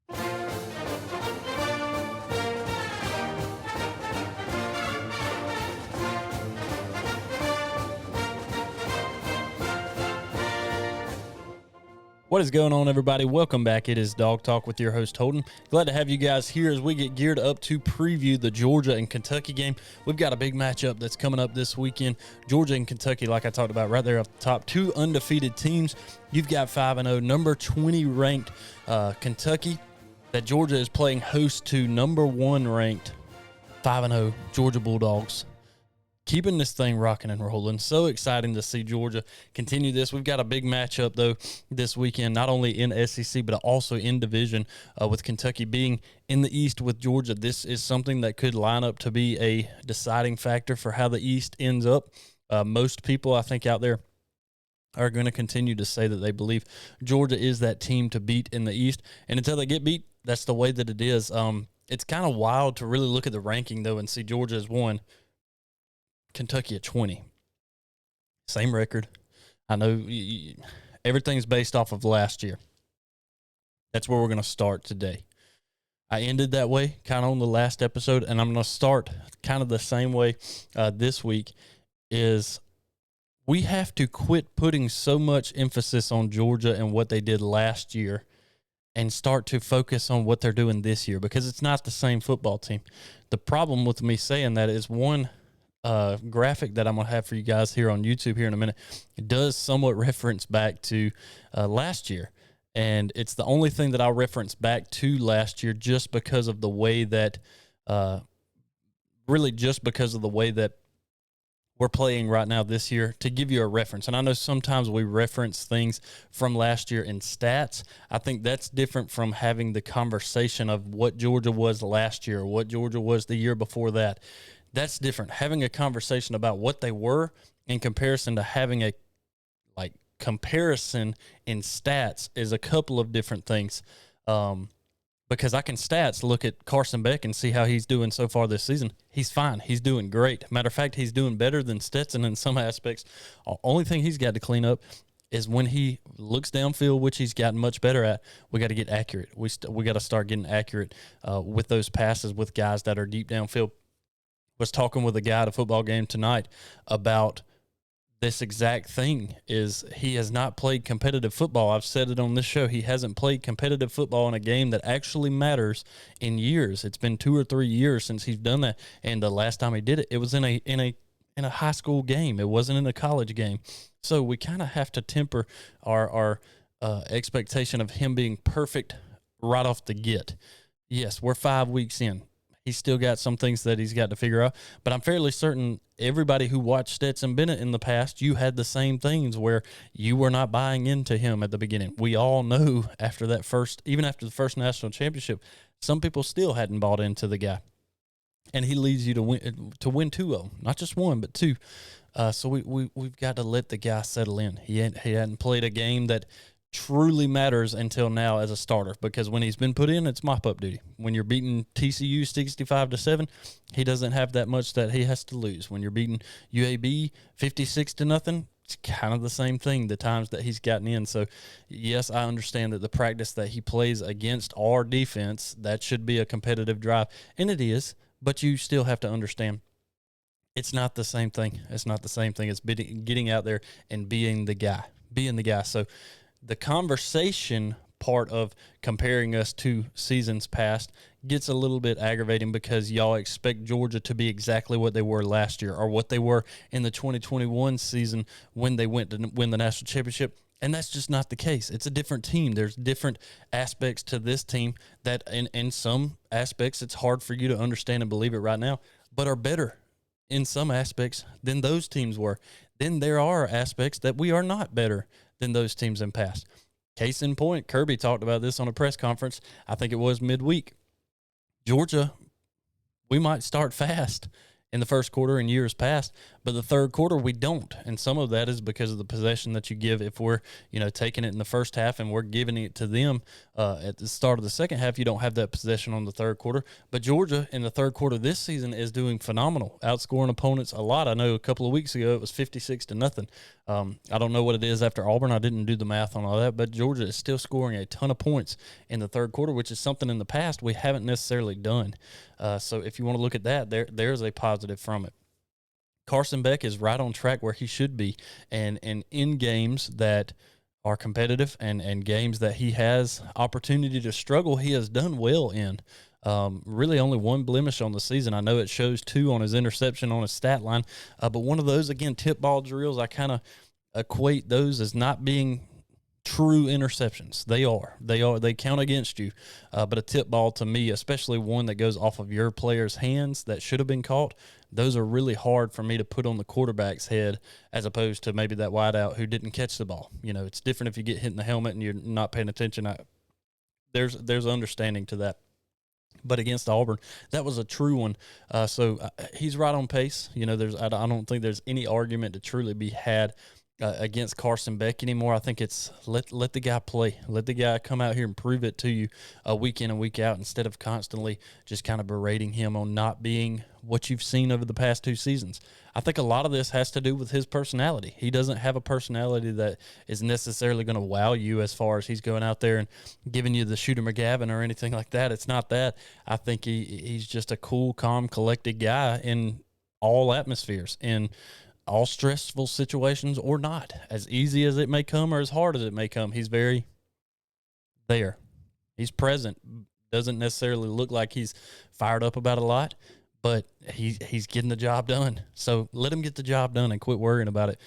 What is going on, everybody? Welcome back. It is Dog Talk with your host, Holden. Glad to have you guys here as we get geared up to preview the Georgia and Kentucky game. We've got a big matchup that's coming up this weekend. Georgia and Kentucky, like I talked about right there off the top, two undefeated teams. You've got 5-0, number 20 ranked Kentucky, that Georgia is playing host to number 1 ranked 5-0 Georgia Bulldogs. Keeping this thing rocking and rolling. So exciting to see Georgia continue this. We've got a big matchup, though, this weekend, not only in SEC, but also in division with Kentucky being in the East with Georgia. This is something that could line up to be a deciding factor for how the East ends up. Most people, I think, out there are going to continue to say that they believe Georgia is that team to beat in the East. And until they get beat, that's the way that it is. It's kind of wild to really look at the ranking, though, and see Georgia as 1. Kentucky at 20. Same record. I know everything's based off of last year. That's where we're going to start today. I ended that way kind of on the last episode, and I'm going to start kind of the same way this week. Is we have to quit putting so much emphasis on Georgia and what they did last year and start to focus on what they're doing this year, because it's not the same football team. The problem with me saying that is, one, graphic that I'm going to have for you guys here on YouTube here in a minute, it does somewhat reference back to last year. And it's the only thing that I'll reference back to last year just because of the way that, we're playing right now this year, to give you a reference. And I know sometimes we reference things from last year in stats. I think that's different from having the conversation of what Georgia was last year or what Georgia was the year before that. That's different. Having a conversation about what they were in comparison to having a comparison in stats is a couple of different things. Because I can look at Carson Beck and see how he's doing so far this season. He's fine. He's doing great. Matter of fact, he's doing better than Stetson in some aspects. Only thing he's got to clean up is when he looks downfield, which he's gotten much better at, we got to get accurate. We got to start getting accurate with those passes with guys that are deep downfield. Was talking with a guy at a football game tonight about this exact thing. Is he has not played competitive football. I've said it on this show. He hasn't played competitive football in a game that actually matters in years. It's been 2 or 3 years since he's done that. And the last time he did it, it was in a high school game. It wasn't in a college game. So we kind of have to temper our expectation of him being perfect right off the get. Yes, we're 5 weeks in. He's still got some things that he's got to figure out. But I'm fairly certain everybody who watched Stetson Bennett in the past, you had the same things where you were not buying into him at the beginning. We all know even after the first national championship, some people still hadn't bought into the guy. And he leads you to win 2-0, not just 1, but 2. So we've got to let the guy settle in. He hadn't played a game that truly matters until now as a starter, because when he's been put in, it's mop-up duty. When you're beating TCU 65-7, he doesn't have that much that he has to lose. When you're beating UAB 56-0, it's kind of the same thing the times that he's gotten in. So, yes, I understand that the practice that he plays against our defense, that should be a competitive drive, and it is, but you still have to understand it's not the same thing. It's not the same thing as getting out there and being the guy. So, the conversation part of comparing us to seasons past gets a little bit aggravating because y'all expect Georgia to be exactly what they were last year or what they were in the 2021 season when they went to win the national championship. And that's just not the case. It's a different team. There's different aspects to this team that in some aspects it's hard for you to understand and believe it right now, but are better in some aspects than those teams were. Then there are aspects that we are not better than those teams in past. Case in point, Kirby talked about this on a press conference. I think it was midweek. Georgia, we might start fast in the first quarter in years past, But the third quarter, we don't. And some of that is because of the possession that you give. If we're, taking it in the first half and we're giving it to them at the start of the second half, you don't have that possession on the third quarter. But Georgia in the third quarter this season is doing phenomenal, outscoring opponents a lot. I know a couple of weeks ago it was 56-0. I don't know what it is after Auburn. I didn't do the math on all that. But Georgia is still scoring a ton of points in the third quarter, which is something in the past we haven't necessarily done. So if you want to look at that, there's a positive from it. Carson Beck is right on track where he should be. And in games that are competitive and games that he has opportunity to struggle, he has done well in. Really only one blemish on the season. I know it shows 2 on his interception on his stat line. But one of those, again, tip ball drills, I kind of equate those as not being true interceptions. They count against you. But a tip ball to me, especially one that goes off of your player's hands that should have been caught, those are really hard for me to put on the quarterback's head as opposed to maybe that wideout who didn't catch the ball. It's different if you get hit in the helmet and you're not paying attention. There's understanding to that. But against Auburn, that was a true one. So he's right on pace. I don't think there's any argument to truly be had against Carson Beck anymore. I think it's let the guy play. Let the guy come out here and prove it to you week in and week out instead of constantly just kind of berating him on not being what you've seen over the past 2 seasons. I think a lot of this has to do with his personality. He doesn't have a personality that is necessarily going to wow you as far as he's going out there and giving you the Shooter McGavin or anything like that. It's not that. I think he's just a cool, calm, collected guy in all atmospheres, in all stressful situations or not, as easy as it may come or as hard as it may come. He's very there. He's present. Doesn't necessarily look like he's fired up about a lot, but he's getting the job done. So let him get the job done and quit worrying about it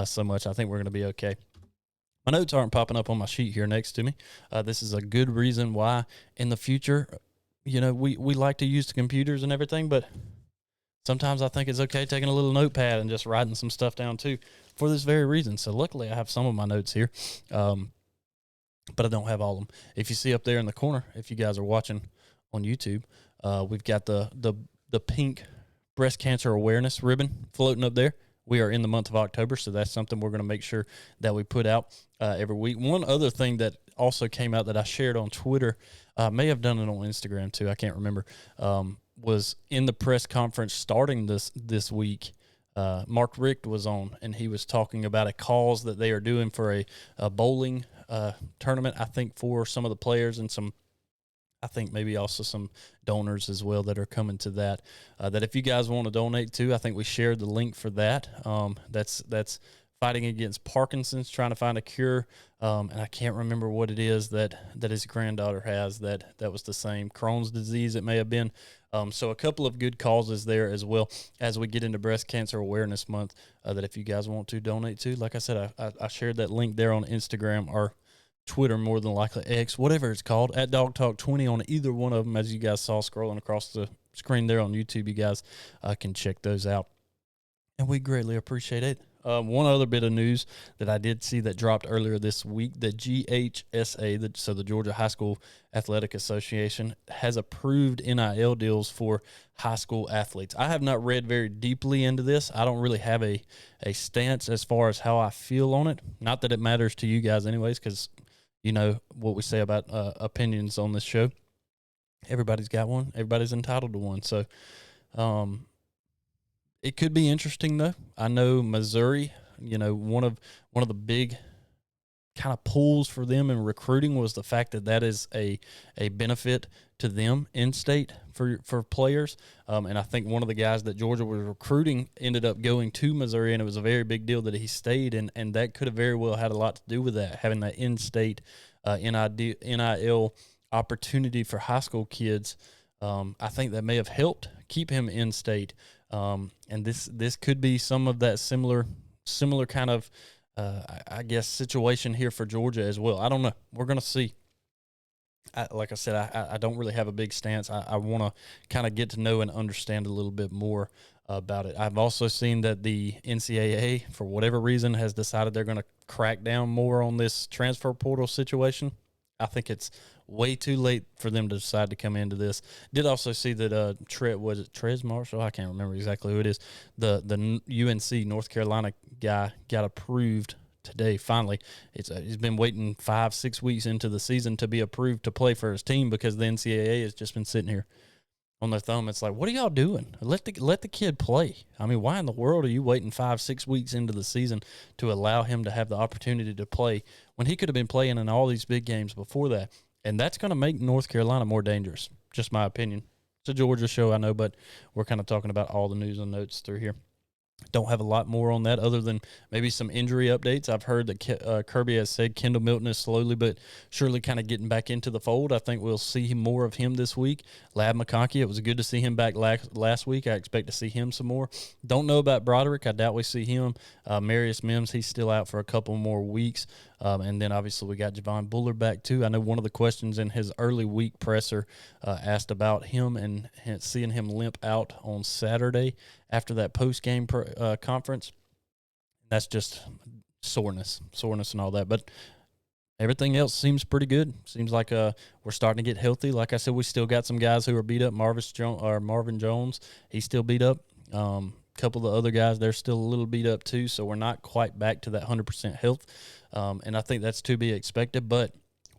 so much. I think we're going to be okay. My notes aren't popping up on my sheet here next to me. This is a good reason why in the future, we like to use the computers and everything, but sometimes I think it's okay taking a little notepad and just writing some stuff down too for this very reason. So luckily I have some of my notes here, but I don't have all of them. If you see up there in the corner, if you guys are watching on YouTube, we've got the pink breast cancer awareness ribbon floating up there. We are in the month of October, so that's something we're going to make sure that we put out every week. One other thing that also came out that I shared on Twitter, may have done it on Instagram too, I can't remember, was in the press conference starting this week. Mark Richt was on, and he was talking about a cause that they are doing for a bowling tournament, I think, for some of the players and I think maybe also some donors as well that are coming to that. That if you guys want to donate to, I think we shared the link for that. That's fighting against Parkinson's, trying to find a cure. And I can't remember what it is that his granddaughter has that was the same. Crohn's disease, it may have been. So a couple of good causes there as well as we get into Breast Cancer Awareness Month that if you guys want to donate to. Like I said, I shared that link there on Instagram or Twitter, more than likely X, whatever it's called, at Dog Talk 20 on either one of them, as you guys saw scrolling across the screen there on YouTube. You guys can check those out, and we greatly appreciate it. One other bit of news that I did see that dropped earlier this week, the GHSA, so the Georgia High School Athletic Association, has approved NIL deals for high school athletes. I have not read very deeply into this. I don't really have a stance as far as how I feel on it. Not that it matters to you guys anyways, because you know what we say about opinions on this show. Everybody's got one. Everybody's entitled to one. So, it could be interesting though. I know Missouri, one of the big kind of pulls for them in recruiting was the fact that is a benefit to them in state for players. And I think one of the guys that Georgia was recruiting ended up going to Missouri, and it was a very big deal that he stayed, and that could have very well had a lot to do with that, having that in-state NIL opportunity for high school kids. I think that may have helped keep him in state. And this could be some of that similar kind of, I guess, situation here for Georgia as well. I don't know. We're going to see. Like I said, I don't really have a big stance. I want to kind of get to know and understand a little bit more about it. I've also seen that the NCAA, for whatever reason, has decided they're going to crack down more on this transfer portal situation. I think it's way too late for them to decide to come into this. Did also see that Trez Marshall? I can't remember exactly who it is. The UNC North Carolina guy got approved today. Finally, he's been waiting 5-6 weeks into the season to be approved to play for his team because the NCAA has just been sitting here on their thumb. It's like, what are y'all doing? Let the kid play. I mean, why in the world are you waiting 5-6 weeks into the season to allow him to have the opportunity to play when he could have been playing in all these big games before that? And that's going to make North Carolina more dangerous, just my opinion. It's a Georgia show, I know, but we're kind of talking about all the news and notes through here. Don't have a lot more on that other than maybe some injury updates. I've heard that Kirby has said Kendall Milton is slowly but surely kind of getting back into the fold. I think we'll see more of him this week. Lab McConkey, it was good to see him back last week. I expect to see him some more. Don't know about Broderick. I doubt we see him. Marius Mims, he's still out for a couple more weeks. And then obviously we got Javon Bullard back too. I know one of the questions in his early week presser asked about him and seeing him limp out on Saturday after that post-game conference. That's just soreness and all that. But everything else seems pretty good. Seems like we're starting to get healthy. Like I said, we still got some guys who are beat up. Marvin Jones, he's still beat up. Couple of the other guys, they're still a little beat up too, so we're not quite back to that 100% health. And I think that's to be expected, but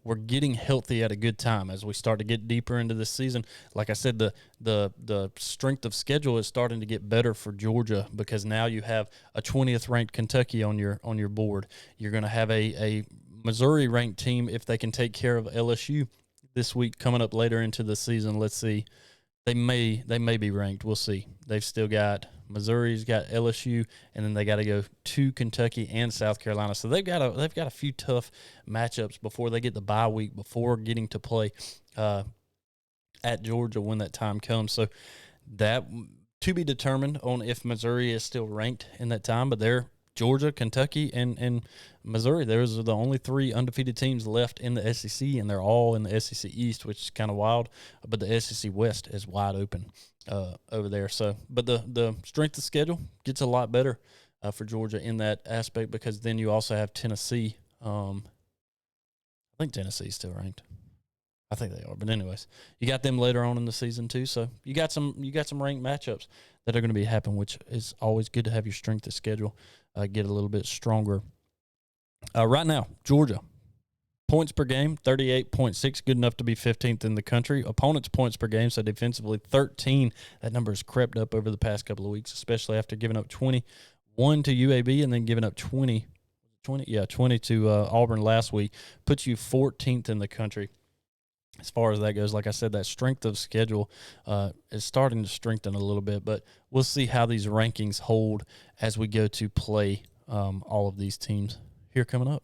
we're getting healthy at a good time as we start to get deeper into this season. Like I said, the strength of schedule is starting to get better for Georgia because now you have a 20th ranked Kentucky on your board. You're going to have a Missouri ranked team if they can take care of LSU this week coming up later into the season. Let's see. They may be ranked. We'll see. They've still got Missouri's got LSU, and then they got to go to Kentucky and South Carolina. So they've got a few tough matchups before they get the bye week before getting to play at Georgia when that time comes. So that to be determined on if Missouri is still ranked in that time. But they're Georgia, Kentucky, and Missouri. Those are the only three undefeated teams left in the SEC, and they're all in the SEC East, which is kind of wild. But the SEC West is wide open over there. So, but the strength of schedule gets a lot better for Georgia in that aspect because then you also have Tennessee. I think Tennessee's still ranked. I think they are, but anyways, you got them later on in the season too. So you got some ranked matchups that are going to be happening, which is always good to have your strength of schedule get a little bit stronger. Right now, Georgia points per game 38.6, good enough to be 15th in the country. Opponents' points per game, so defensively 13. That number has crept up over the past couple of weeks, especially after giving up 21 to UAB and then giving up 20 to Auburn last week. Puts you 14th in the country. As far as that goes, like I said, that strength of schedule is starting to strengthen a little bit, but we'll see how these rankings hold as we go to play all of these teams here coming up.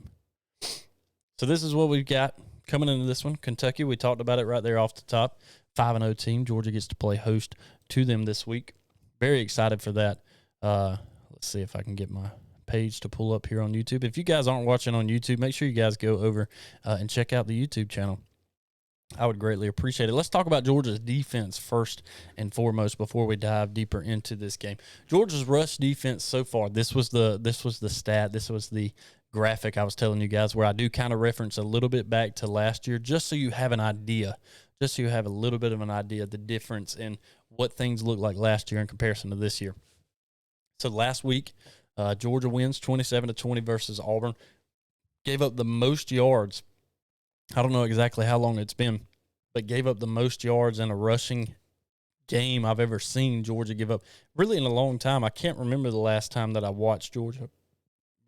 So this is what we've got coming into this one. Kentucky, we talked about it right there off the top. 5-0 team. Georgia gets to play host to them this week. Very excited for that. Let's see if I can get my page to pull up here on YouTube. If you guys aren't watching on YouTube, make sure you guys go over and check out the YouTube channel. I would greatly appreciate it. Let's talk about Georgia's defense first and foremost before we dive deeper into this game. Georgia's rush defense so far, this was the stat, this was the graphic I was telling you guys where I do kind of reference a little bit back to last year just so you have an idea, just so you have a little bit of an idea of the difference in what things looked like last year in comparison to this year. So last week, Georgia wins 27-20 versus Auburn, gave up the most yards. I don't know exactly how long it's been, but gave up the most yards in a rushing game I've ever seen Georgia give up really in a long time. I can't remember the last time that I watched Georgia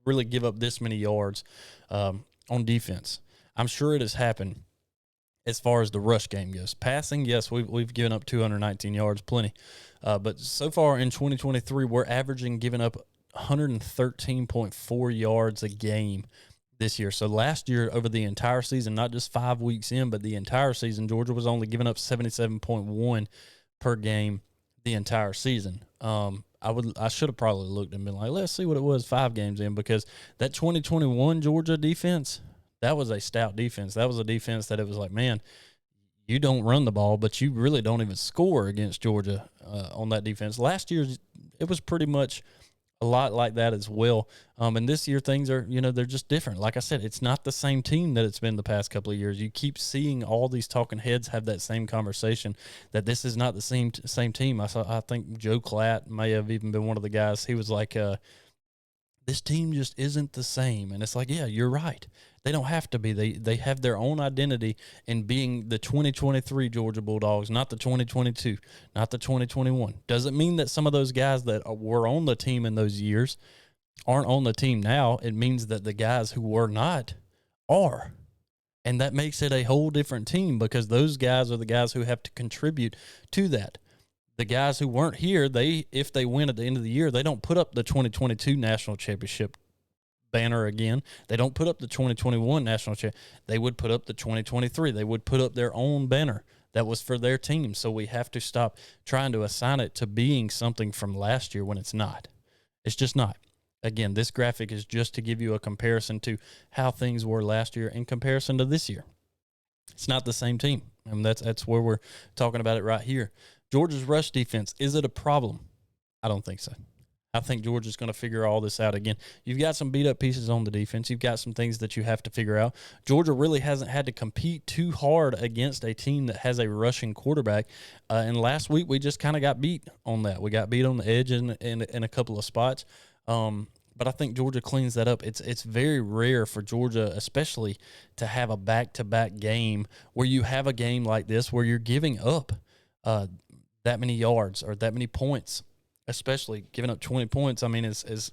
really give up this many yards on defense. I'm sure it has happened as far as the rush game goes. Passing, yes, we've given up 219 yards, plenty. But so far in 2023, we're averaging giving up 113.4 yards a game this year. So last year, over the entire season, not just 5 weeks in, but the entire season, Georgia was only giving up 77.1 per game the entire season. I should have probably looked and been like, let's see what it was 5 games in, because that 2021 Georgia defense, that was a stout defense. That was a defense that it was like, man, you don't run the ball, but you really don't even score against Georgia on that defense. Last year, it was pretty much a lot like that as well. And this year things are, they're just different. Like I said, it's not the same team that it's been the past couple of years. You keep seeing all these talking heads have that same conversation that this is not the same team. I think Joe Klatt may have even been one of the guys. He was like, this team just isn't the same. And it's like, yeah, you're right. They don't have to be. They have their own identity in being the 2023 Georgia Bulldogs, not the 2022, not the 2021. Doesn't mean that some of those guys that were on the team in those years aren't on the team now. It means that the guys who were not are. And that makes it a whole different team because those guys are the guys who have to contribute to that. The guys who weren't here, if they win at the end of the year, they don't put up the 2022 national championship banner again. They don't put up the 2021 national championship. They would put up the 2023. They would put up their own banner that was for their team. So we have to stop trying to assign it to being something from last year when it's not. It's just not. Again, this graphic is just to give you a comparison to how things were last year in comparison to this year. It's not the same team. And that's where we're talking about it right here. Georgia's rush defense, is it a problem? I don't think so. I think Georgia's going to figure all this out again. You've got some beat-up pieces on the defense. You've got some things that you have to figure out. Georgia really hasn't had to compete too hard against a team that has a rushing quarterback. And last week we just kind of got beat on that. We got beat on the edge in a couple of spots. But I think Georgia cleans that up. It's very rare for Georgia, especially to have a back-to-back game where you have a game like this where you're giving up that many yards or that many points, especially giving up 20 points. I mean, is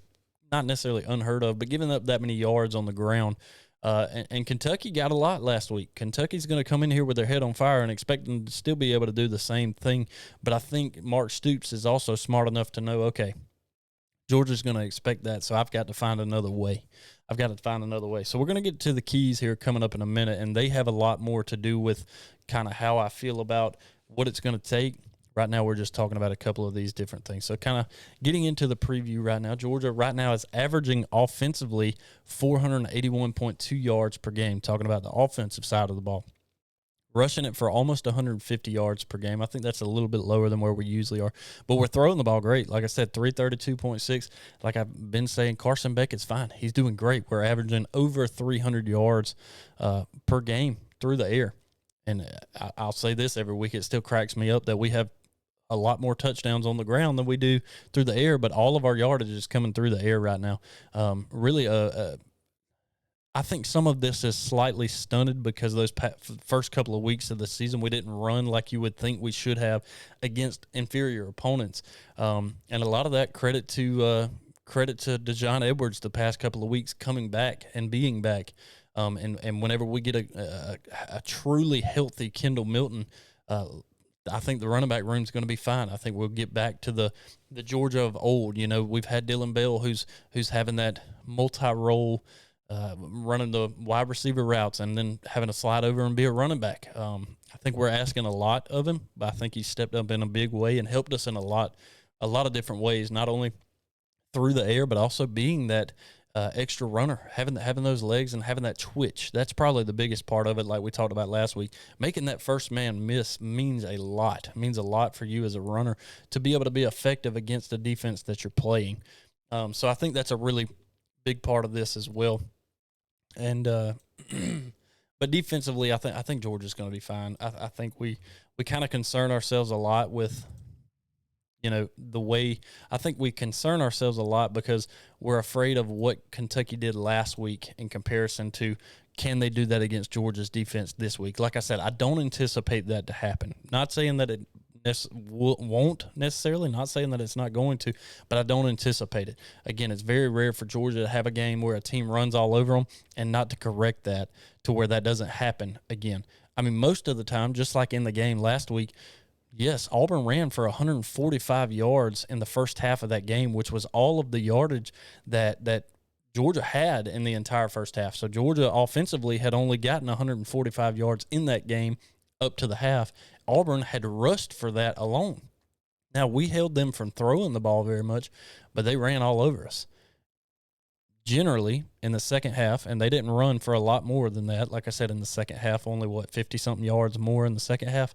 not necessarily unheard of, but giving up that many yards on the ground. And Kentucky got a lot last week. Kentucky's going to come in here with their head on fire and expect them to still be able to do the same thing. But I think Mark Stoops is also smart enough to know, okay, Georgia's going to expect that, so I've got to find another way. So we're going to get to the keys here coming up in a minute, and they have a lot more to do with kind of how I feel about what it's going to take. Right now we're just talking about a couple of these different things. So kind of getting into the preview right now, Georgia right now is averaging offensively 481.2 yards per game, talking about the offensive side of the ball. Rushing it for almost 150 yards per game. I think that's a little bit lower than where we usually are. But we're throwing the ball great. Like I said, 332.6. Like I've been saying, Carson Beckett's fine. He's doing great. We're averaging over 300 yards per game through the air. And I'll say this every week. It still cracks me up that we have a lot more touchdowns on the ground than we do through the air, but all of our yardage is coming through the air right now. Really, I think some of this is slightly stunted because those first couple of weeks of the season, we didn't run like you would think we should have against inferior opponents. And a lot of that credit to DeJohn Edwards the past couple of weeks coming back and being back. And whenever we get a truly healthy Kendall Milton, I think the running back room is going to be fine. I think we'll get back to the Georgia of old. You know, we've had Dylan Bell who's having that multi-role, running the wide receiver routes and then having to slide over and be a running back. I think we're asking a lot of him, but I think he stepped up in a big way and helped us in a lot of different ways, not only through the air, but also being that extra runner, having those legs and having that twitch. That's probably the biggest part of it, like we talked about last week. Making that first man miss means a lot. It means a lot for you as a runner to be able to be effective against the defense that you're playing. So I think that's a really big part of this as well. And but defensively, I think Georgia's going to be fine. I think we kind of concern ourselves a lot with, you know, the way – I think we concern ourselves a lot because we're afraid of what Kentucky did last week in comparison to can they do that against Georgia's defense this week. Like I said, I don't anticipate that to happen. Not saying that it won't necessarily, not saying that it's not going to, but I don't anticipate it. Again, it's very rare for Georgia to have a game where a team runs all over them and not to correct that to where that doesn't happen again. I mean, most of the time, just like in the game last week, yes, Auburn ran for 145 yards in the first half of that game, which was all of the yardage that Georgia had in the entire first half. So Georgia offensively had only gotten 145 yards in that game up to the half. Auburn had rushed for that alone. Now, we held them from throwing the ball very much, but they ran all over us. Generally, in the second half, and they didn't run for a lot more than that. Like I said, in the second half, only, 50-something yards more in the second half.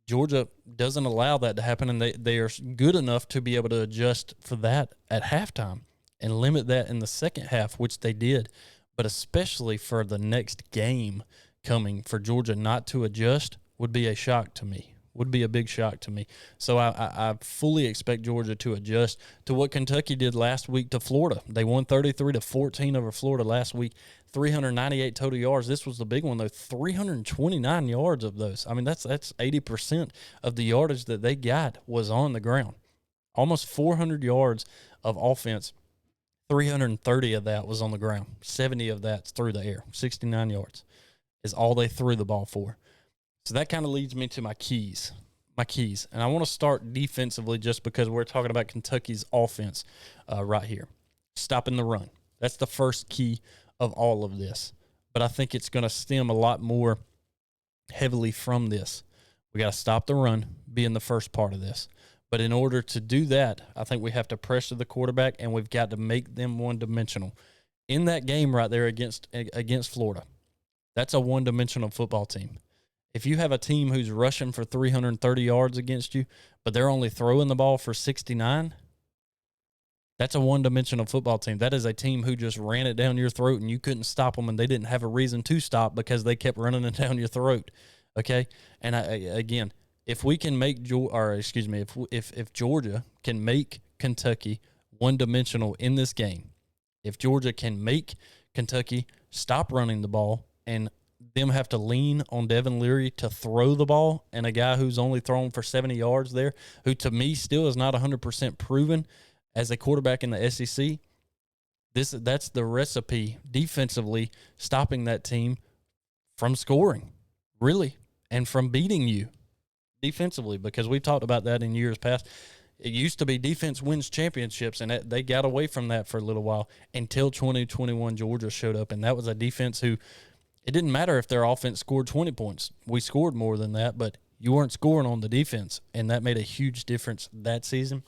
Georgia doesn't allow that to happen, and they are good enough to be able to adjust for that at halftime and limit that in the second half, which they did. But especially for the next game coming, for Georgia not to adjust would be a shock to me. Would be a big shock to me. So I fully expect Georgia to adjust to what Kentucky did last week to Florida. They won 33-14 over Florida last week, 398 total yards. This was the big one, though, 329 yards of those. I mean, that's 80% of the yardage that they got was on the ground. Almost 400 yards of offense. 330 of that was on the ground. 70 of that's through the air. 69 yards is all they threw the ball for. So that kind of leads me to my keys. And I want to start defensively just because we're talking about Kentucky's offense right here. Stopping the run. That's the first key of all of this. But I think it's going to stem a lot more heavily from this. We got to stop the run being the first part of this. But in order to do that, I think we have to pressure the quarterback, and we've got to make them one-dimensional. In that game right there against Florida, that's a one-dimensional football team. If you have a team who's rushing for 330 yards against you, but they're only throwing the ball for 69, that's a one-dimensional football team. That is a team who just ran it down your throat, and you couldn't stop them, and they didn't have a reason to stop because they kept running it down your throat. Okay? And again, if we can make if Georgia can make Kentucky one-dimensional in this game, if Georgia can make Kentucky stop running the ball and them have to lean on Devin Leary to throw the ball, and a guy who's only thrown for 70 yards there, who to me still is not 100% proven as a quarterback in the SEC, that's the recipe defensively, stopping that team from scoring, really, and from beating you defensively, because we've talked about that in years past. It used to be defense wins championships, and they got away from that for a little while until 2021 Georgia showed up, and that was a defense who – it didn't matter if their offense scored 20 points. We scored more than that, but you weren't scoring on the defense, and that made a huge difference that season.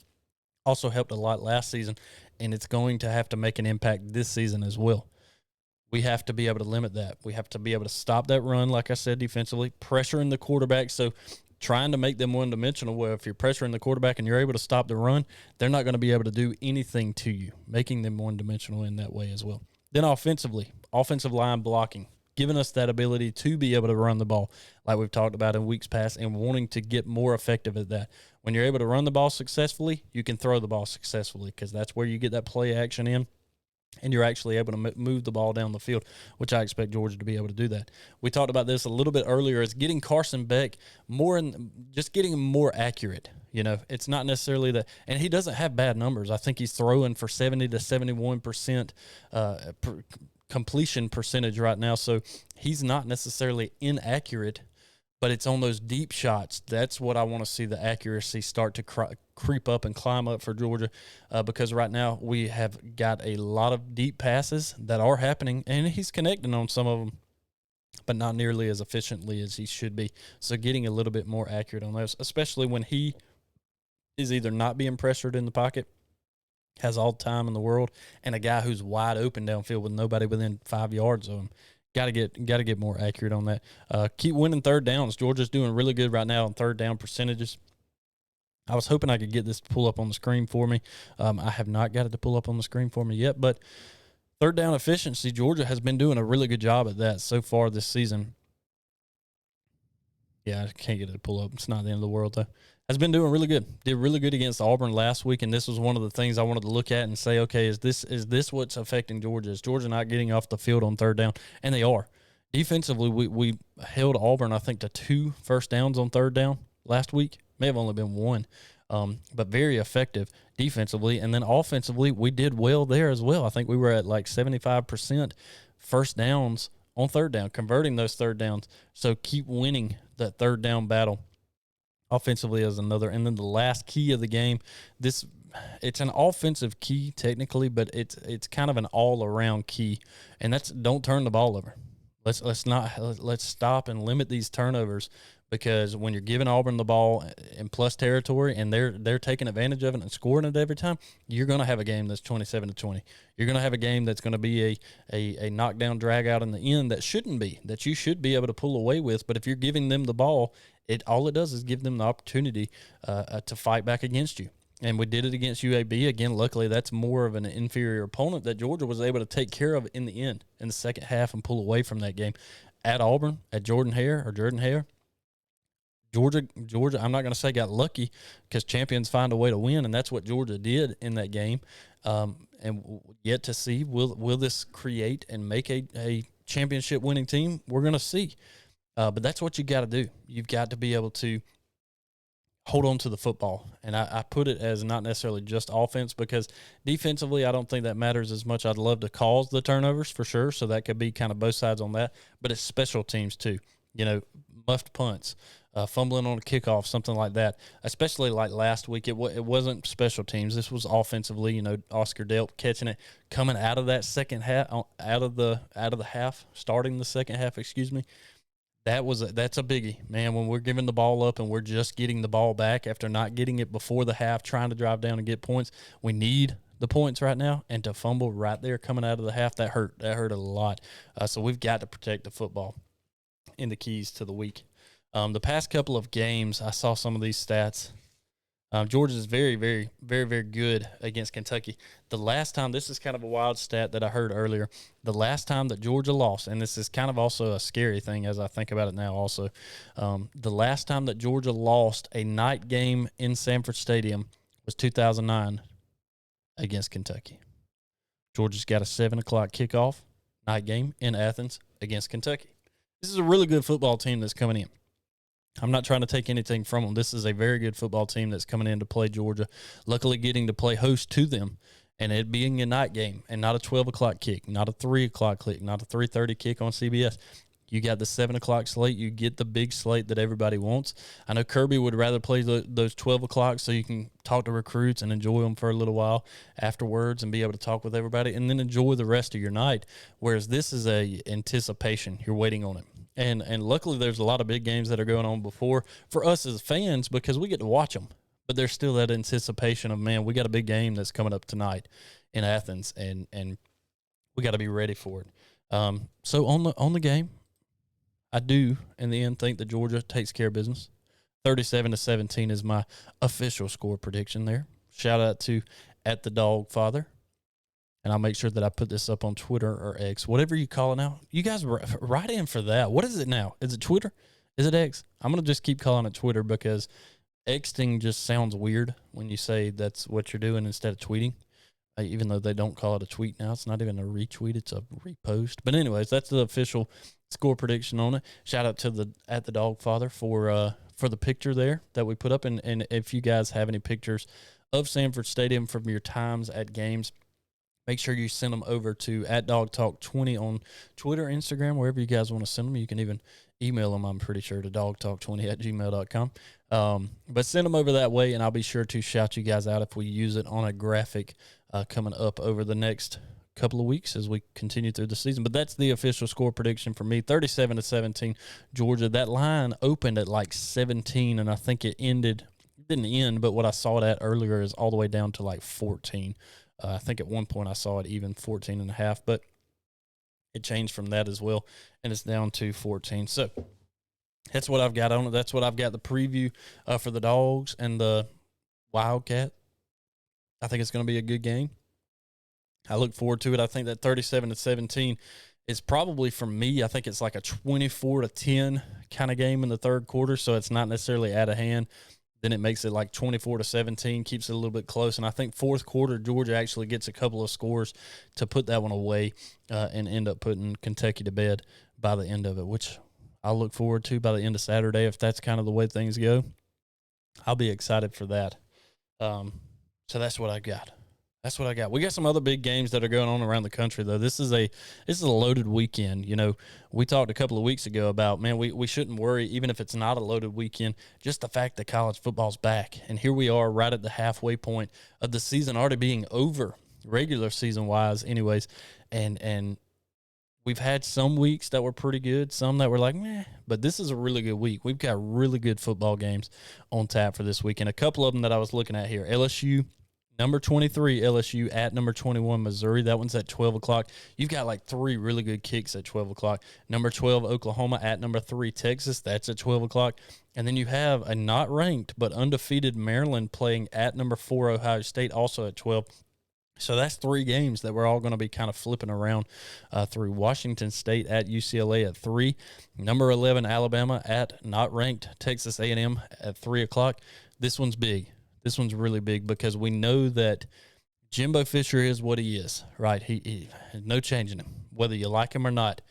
Also helped a lot last season, and it's going to have to make an impact this season as well. We have to be able to limit that. We have to be able to stop that run, like I said, defensively, pressuring the quarterback. So trying to make them one-dimensional, where if you're pressuring the quarterback and you're able to stop the run, they're not going to be able to do anything to you, making them one-dimensional in that way as well. Then offensively, offensive line blocking, giving us that ability to be able to run the ball like we've talked about in weeks past, and wanting to get more effective at that. When you're able to run the ball successfully, you can throw the ball successfully, because that's where you get that play action in, and you're actually able to move the ball down the field, which I expect Georgia to be able to do that. We talked about this a little bit earlier. It's getting Carson Beck just getting him more accurate. You know, it's not necessarily that, and he doesn't have bad numbers. I think he's throwing for 70 to 71% completion percentage right now, so he's not necessarily inaccurate, but it's on those deep shots. That's what I want to see the accuracy start to creep up and climb up for Georgia, because right now we have got a lot of deep passes that are happening, and he's connecting on some of them, but not nearly as efficiently as he should be. So getting a little bit more accurate on those, especially when he is either not being pressured in the pocket, has all the time in the world, and a guy who's wide open downfield with nobody within 5 yards of him. Got to get more accurate on that. Keep winning third downs. Georgia's doing really good right now on third down percentages. I was hoping I could get this to pull up on the screen for me. I have not got it to pull up on the screen for me yet, but third down efficiency, Georgia has been doing a really good job at that so far this season. Yeah, I can't get it to pull up. It's not the end of the world, though. Has been doing really good. Did really good against Auburn last week, and this was one of the things I wanted to look at and say, okay, is this what's affecting Georgia? Is Georgia not getting off the field on third down? And they are. Defensively, we held Auburn, I think, to 2 first downs on third down last week. May have only been 1, but very effective defensively. And then offensively, we did well there as well. I think we were at like 75% first downs on third down, converting those third downs. So keep winning that third down battle. Offensively is another. And then the last key of the game, it's an offensive key technically, but it's kind of an all-around key, and that's don't turn the ball over. Let's stop and limit these turnovers, because when you're giving Auburn the ball in plus territory and they're taking advantage of it and scoring it every time, you're going to have a game that's 27-20. You're going to have a game that's going to be a knockdown drag out in the end that shouldn't be, that you should be able to pull away with. But if you're giving them the ball all it does is give them the opportunity to fight back against you. And we did it against UAB. Again, luckily, that's more of an inferior opponent that Georgia was able to take care of in the end, in the second half, and pull away from that game. At Auburn, at Jordan Hare, Georgia, I'm not going to say got lucky, because champions find a way to win, and that's what Georgia did in that game. And yet to see, will this create and make a championship winning team? We're going to see. But that's what you got to do. You've got to be able to hold on to the football. And I put it as not necessarily just offense, because defensively, I don't think that matters as much. I'd love to cause the turnovers for sure, so that could be kind of both sides on that. But it's special teams too. Muffed punts, fumbling on a kickoff, something like that. Especially like last week, it wasn't special teams. This was offensively. Oscar Delp catching it, coming out of that second half, out of the half, starting the second half. Excuse me. That's a biggie, man. When we're giving the ball up and we're just getting the ball back after not getting it before the half, trying to drive down and get points, we need the points right now. And to fumble right there coming out of the half, that hurt. That hurt a lot. So we've got to protect the football in the keys to the week. The past couple of games, I saw some of these stats. Georgia is very, very, very, very good against Kentucky. The last time, this is kind of a wild stat that I heard earlier, the last time that Georgia lost, and this is kind of also a scary thing as I think about it now also, the last time that Georgia lost a night game in Sanford Stadium was 2009 against Kentucky. Georgia's got a 7 o'clock kickoff night game in Athens against Kentucky. This is a really good football team that's coming in. I'm not trying to take anything from them. This is a very good football team that's coming in to play Georgia. Luckily, getting to play host to them, and it being a night game and not a 12 o'clock kick, not a 3 o'clock kick, not a 3:30 kick on CBS. You got the 7 o'clock slate. You get the big slate that everybody wants. I know Kirby would rather play those 12 o'clock so you can talk to recruits and enjoy them for a little while afterwards and be able to talk with everybody and then enjoy the rest of your night, whereas this is a anticipation. You're waiting on it. And luckily, there's a lot of big games that are going on before for us as fans, because we get to watch them. But there's still that anticipation of, man, we got a big game that's coming up tonight in Athens, and we got to be ready for it. So on the game, I do in the end think that Georgia takes care of business. 37-17 is my official score prediction there. Shout out to @the_Dawg_father. And I'll make sure that I put this up on Twitter or X, whatever you call it now. You guys write in for that. What is it now? Is it Twitter? Is it X? I'm going to just keep calling it Twitter, because Xing just sounds weird when you say that's what you're doing instead of tweeting. Even though they don't call it a tweet now. It's not even a retweet. It's a repost. But anyways, that's the official score prediction on it. Shout out to the @the_Dawg_father for the picture there that we put up. And if you guys have any pictures of Sanford Stadium from your times at games, make sure you send them over to @DogTalk20 on Twitter, Instagram, wherever you guys want to send them. You can even email them, I'm pretty sure, to dogtalk20@gmail.com. But send them over that way, and I'll be sure to shout you guys out if we use it on a graphic coming up over the next couple of weeks as we continue through the season. But that's the official score prediction for me, 37-17 Georgia. That line opened at like 17, and I think it didn't end, but what I saw it at earlier is all the way down to like 14. I think at one point I saw it even 14.5, but it changed from that as well, and it's down to 14. So that's what I've got on it. That's what I've got the preview for the Dogs and the Wildcat. I think it's going to be a good game. I look forward to it. I think that 37-17 is probably, for me, I think it's like a 24-10 kind of game in the third quarter, so it's not necessarily out of hand. Then it makes it like 24-17, keeps it a little bit close. And I think fourth quarter, Georgia actually gets a couple of scores to put that one away and end up putting Kentucky to bed by the end of it, which I'll look forward to by the end of Saturday. If that's kind of the way things go, I'll be excited for that. So that's what I got. That's what I got. We got some other big games that are going on around the country, though. This is a loaded weekend. We talked a couple of weeks ago about, man, we shouldn't worry, even if it's not a loaded weekend, just the fact that college football's back. And here we are right at the halfway point of the season already being over, regular season-wise anyways. And we've had some weeks that were pretty good, some that were like, meh. But this is a really good week. We've got really good football games on tap for this weekend. A couple of them that I was looking at here. LSU, Number 23, LSU at number 21, Missouri. That one's at 12 o'clock. You've got like three really good kicks at 12 o'clock. Number 12, Oklahoma at number 3, Texas. That's at 12 o'clock. And then you have a not ranked but undefeated Maryland playing at number 4, Ohio State, also at 12. So that's 3 games that we're all going to be kind of flipping around through. Washington State at UCLA at 3. Number 11, Alabama at not ranked Texas A&M at 3 o'clock. This one's big. This one's really big because we know that Jimbo Fisher is what he is, right? He no changing him, whether you like him or not.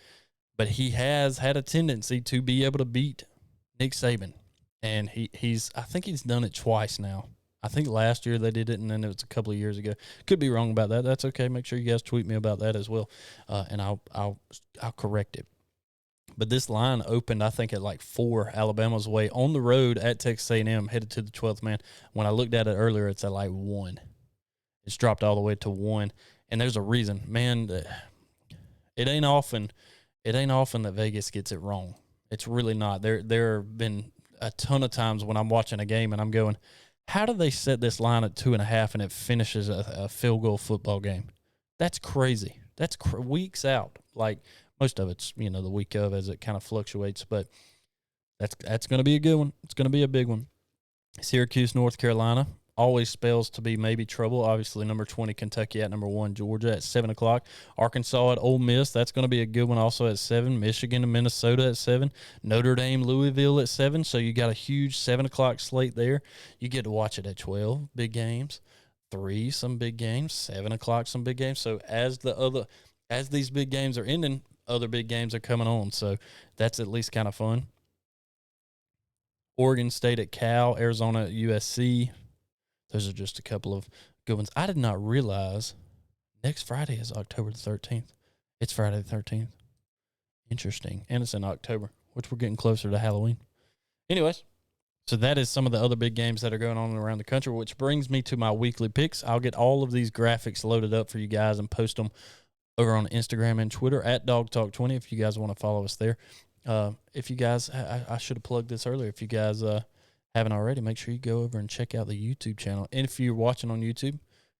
But he has had a tendency to be able to beat Nick Saban. And I think he's done it twice now. I think last year they did it, and then it was a couple of years ago. Could be wrong about that. That's okay. Make sure you guys tweet me about that as well, and I'll correct it. But this line opened, I think, at like 4 Alabama's way on the road at Texas A&M, headed to the 12th man. When I looked at it earlier, it's at like 1. It's dropped all the way to 1, and there's a reason, man. It ain't often that Vegas gets it wrong. It's really not. There have been a ton of times when I'm watching a game and I'm going, how do they set this line at 2.5 and it finishes a field goal football game? That's crazy. That's weeks out. Like, most of it's, the week of as it kind of fluctuates, but that's going to be a good one. It's going to be a big one. Syracuse, North Carolina, always spells to be maybe trouble. Obviously, number 20, Kentucky at number 1, Georgia at 7 o'clock. Arkansas at Ole Miss, that's going to be a good one also at 7. Michigan and Minnesota at 7. Notre Dame, Louisville at 7. So you got a huge 7 o'clock slate there. You get to watch it at 12, big games. 3, some big games. 7 o'clock, some big games. So as these big games are ending, other big games are coming on. So that's at least kind of fun. Oregon State at Cal, Arizona at USC. Those are just a couple of good ones. I did not realize next Friday is October the 13th. It's Friday the 13th. Interesting. And it's in October, which we're getting closer to Halloween. Anyways, so that is some of the other big games that are going on around the country, which brings me to my weekly picks. I'll get all of these graphics loaded up for you guys and post them over on Instagram and Twitter at DogTalk20 if you guys want to follow us there. If you guys, I should have plugged this earlier. If you guys haven't already, make sure you go over and check out the YouTube channel. And if you're watching on YouTube,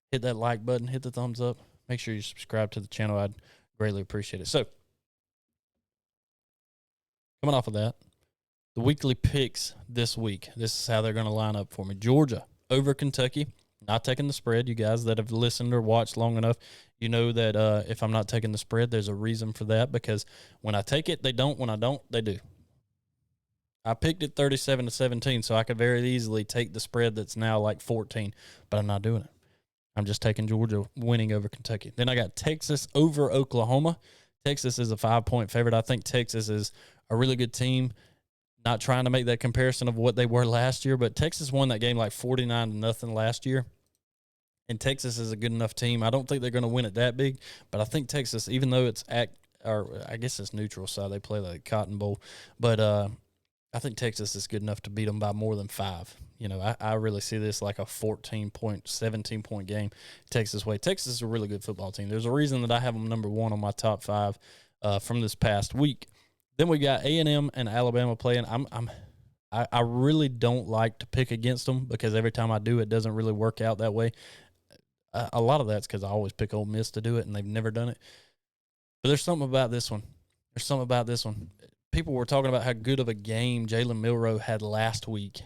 hit that like button, hit the thumbs up. Make sure you subscribe to the channel. I'd greatly appreciate it. So, coming off of that, the weekly picks this week. This is how they're going to line up for me. Georgia over Kentucky. Not taking the spread. You guys that have listened or watched long enough, you know that if I'm not taking the spread, there's a reason for that, because when I take it, they don't. When I don't, they do. I picked it 37-17, so I could very easily take the spread that's now like 14, but I'm not doing it. I'm just taking Georgia winning over Kentucky. Then I got Texas over Oklahoma. Texas is a 5-point favorite. I think Texas is a really good team. Not trying to make that comparison of what they were last year, but Texas won that game like 49-0 last year. And Texas is a good enough team. I don't think they're going to win it that big, but I think Texas, even though it's I guess it's neutral side, they play like Cotton Bowl, but I think Texas is good enough to beat them by more than 5. I really see this like a 14-point, 17-point game Texas way. Texas is a really good football team. There's a reason that I have them number 1 on my top 5 from this past week. Then we got A&M and Alabama playing. I really don't like to pick against them because every time I do, it doesn't really work out that way. A lot of that's because I always pick Ole Miss to do it, and they've never done it. But there's something about this one. People were talking about how good of a game Jalen Milroe had last week.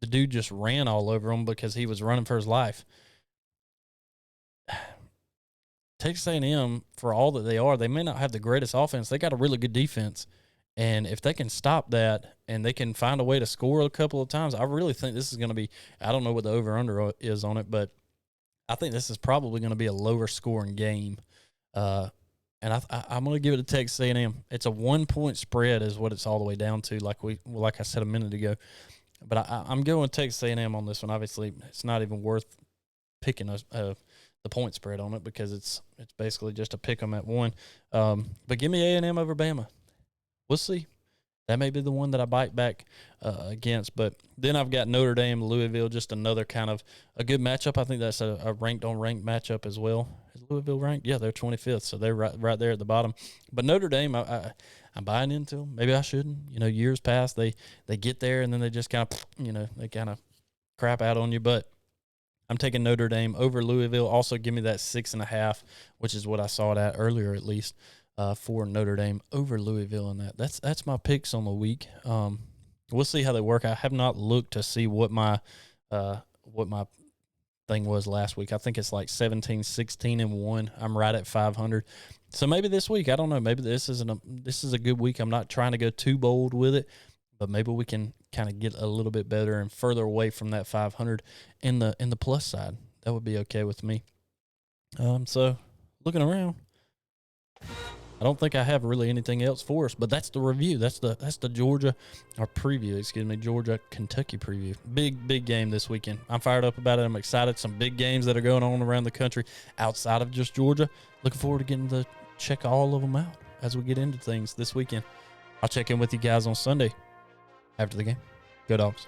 The dude just ran all over him because he was running for his life. Texas A&M, for all that they may not have the greatest offense. They got a really good defense. And if they can stop that and they can find a way to score a couple of times, I really think this is going to be – I don't know what the over-under is on it, but I think this is probably going to be a lower scoring game. And I'm going to give it to Texas A&M. It's a 1-point spread is what it's all the way down to, like I said a minute ago. But I'm going with Texas A&M on this one. Obviously, it's not even worth picking the point spread on it because it's basically just a pick 'em at 1. But give me A&M over Bama. We'll see. That may be the one that I bite back against. But then I've got Notre Dame, Louisville, just another kind of a good matchup. I think that's a ranked-on-ranked matchup as well. Is Louisville ranked? Yeah, they're 25th, so they're right there at the bottom. But Notre Dame, I'm buying into them. Maybe I shouldn't. Years past, they get there, and then they just kind of, they kind of crap out on you. But I'm taking Notre Dame over Louisville. Also, give me that 6.5, which is what I saw it at earlier, at least, for Notre Dame over Louisville. And that's my picks on the week. We'll see how they work. I have not looked to see what my thing was last week. I think it's like 17, 16, and 1. I'm right at 500. So maybe this week, I don't know. Maybe this is a good week. I'm not trying to go too bold with it, but maybe we can kind of get a little bit better and further away from that 500 in the plus side. That would be okay with me. So looking around, I don't think I have really anything else for us, but that's the review. That's the Georgia, or preview, excuse me, Georgia-Kentucky preview. Big game this weekend. I'm fired up about it. I'm excited. Some big games that are going on around the country outside of just Georgia. Looking forward to getting to check all of them out as we get into things this weekend. I'll check in with you guys on Sunday after the game. Go Dogs.